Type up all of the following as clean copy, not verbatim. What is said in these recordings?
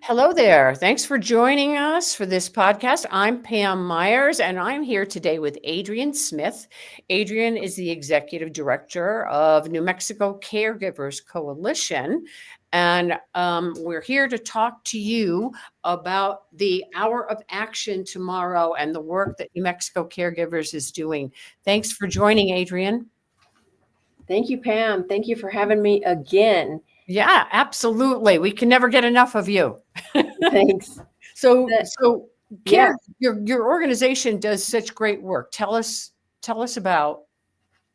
Hello there. Thanks for joining us for this podcast. I'm Pam Myers, and I'm here today with Adrienne Smith. Adrienne is the executive director of New Mexico Caregivers Coalition. And we're here to talk to you about the hour of action tomorrow and the work that New Mexico Caregivers is doing. Thanks for joining, Adrienne. Thank you, Pam. Thank you for having me again. Yeah, absolutely. We can never get enough of you. Thanks. So, That- so yeah, your organization does such great work. Tell us about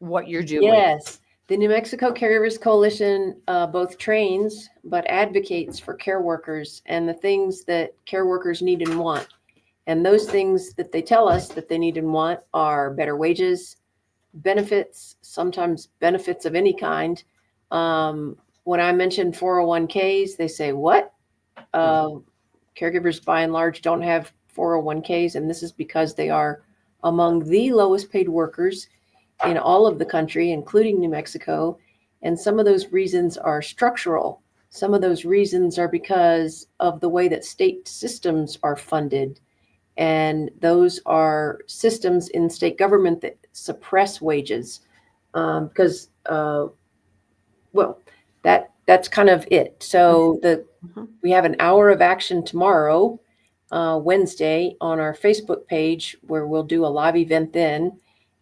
what you're doing. yes. The New Mexico Caregivers Coalition both trains but advocates for care workers and the things that care workers need and want. And those things that they tell us that they need and want are better wages, benefits, sometimes benefits of any kind. When I mention 401ks, they say, what? Uh, Caregivers by and large don't have 401ks, and this is because they are among the lowest paid workers in all of the country, including New Mexico. And some of those reasons are structural. Some of those reasons are because of the way that state systems are funded. And those are systems in state government that suppress wages. Because, well, that's kind of it. So Mhm. we have an hour of action tomorrow, Wednesday, on our Facebook page where we'll do a live event then.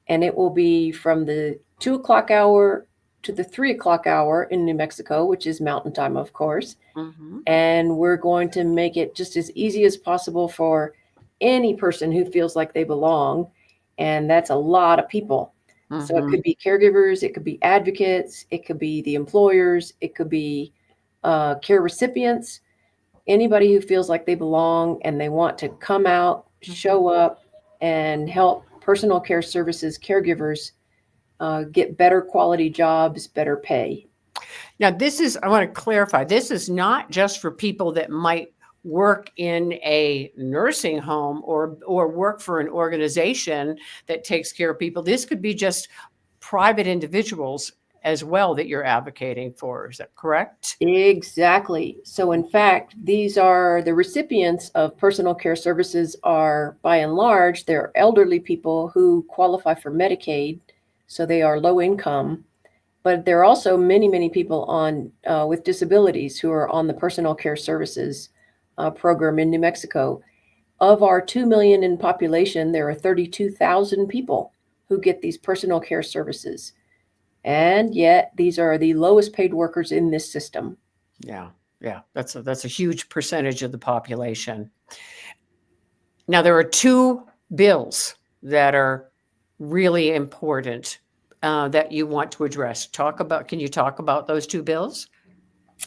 And it will be from the 2 o'clock hour to the 3 o'clock hour in New Mexico, which is mountain time, of course. Mhm. And we're going to make it just as easy as possible for any person who feels like they belong. And that's a lot of people. So it Mhm. could be caregivers, it could be advocates, it could be the employers, it could be care recipients, anybody who feels like they belong and they want to come out, show up, and help personal care services caregivers get better quality jobs, better pay. Now, I want to clarify, this is not just for people that might work in a nursing home or work for an organization that takes care of people. This could be just private individuals as well that you're advocating for. Is that correct? Exactly. So, in fact, these are the recipients of personal care services are by and large, they're elderly people who qualify for Medicaid. So they are low income. But there are also many, many people on with disabilities who are on the personal care services program in New Mexico. Of our 2 million in population, there are 32,000 people who get these personal care services. And yet, these are the lowest paid workers in this system. Yeah. Yeah. That's a huge percentage of the population. Now, there are two bills that are really important that you want to address. Can you talk about those two bills?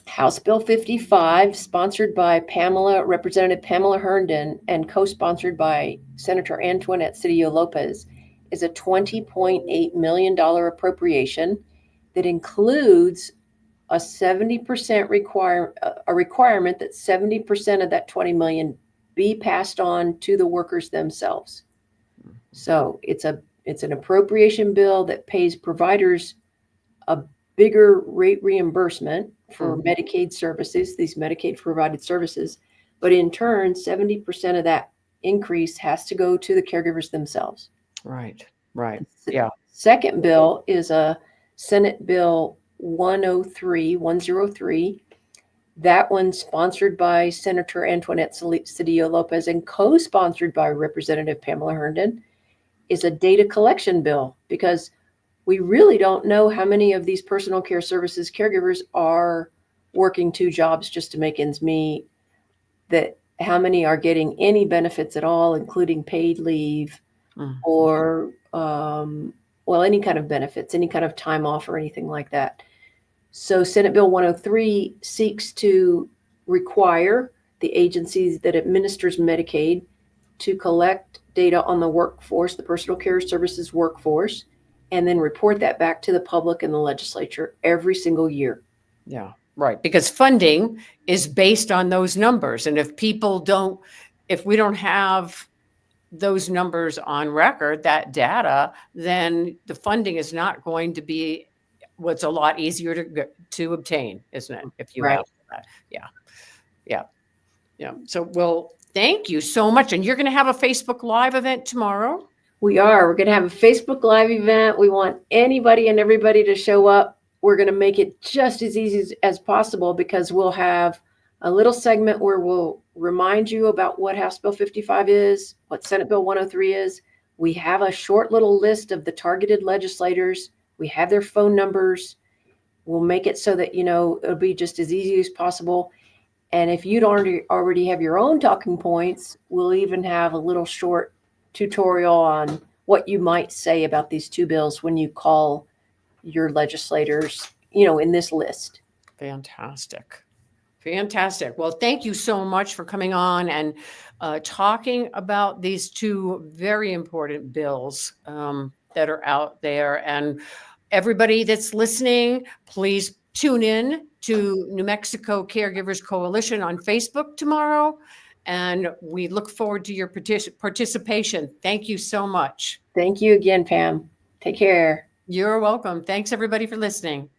House Bill 55, sponsored by Representative Pamela Herndon and co-sponsored by Senator Antoinette Cedillo Lopez, is a $20.8 million appropriation that includes a 70% a requirement that 70% of that 20 million be passed on to the workers themselves. So it's an appropriation bill that pays providers a bigger rate reimbursement for Mhm. Medicaid services, these Medicaid provided services, but in turn, 70% of that increase has to go to the caregivers themselves. Right. Right. The Yeah. second bill is a Senate Bill 103. That one sponsored by Senator Antoinette Cedillo Lopez and co-sponsored by Representative Pamela Herndon is a data collection bill because we really don't know how many of these personal care services caregivers are working two jobs just to make ends meet, that how many are getting any benefits at all, including paid leave Mhm. or, well, any kind of benefits, any kind of time off or anything like that. So Senate Bill 103 seeks to require the agencies that administers Medicaid to collect data on the workforce, the personal care services workforce, and then report that back to the public and the legislature every single year. Yeah, right. Because funding is based on those numbers. And if we don't have those numbers on record, that data, then the funding is not going to be what's a lot easier to obtain, isn't it? If you have Right. that. Yeah. Yeah. Yeah. So, well, thank you so much. And you're going to have a Facebook Live event tomorrow. We are. We're going to have a Facebook Live event. We want anybody and everybody to show up. We're going to make it just as easy as possible because we'll have a little segment where we'll remind you about what House Bill 55 is, what Senate Bill 103 is. We have a short little list of the targeted legislators. We have their phone numbers. We'll make it so that, it'll be just as easy as possible. And if you don't already have your own talking points, we'll even have a little short tutorial on what you might say about these two bills when you call your legislators, in this list. Fantastic. Fantastic. Well, thank you so much for coming on and talking about these two very important bills that are out there. And everybody that's listening, please tune in to New Mexico Caregivers Coalition on Facebook tomorrow. And we look forward to your participation. Thank you so much. Thank you again, Pam. Take care. You're welcome. Thanks, everybody, for listening.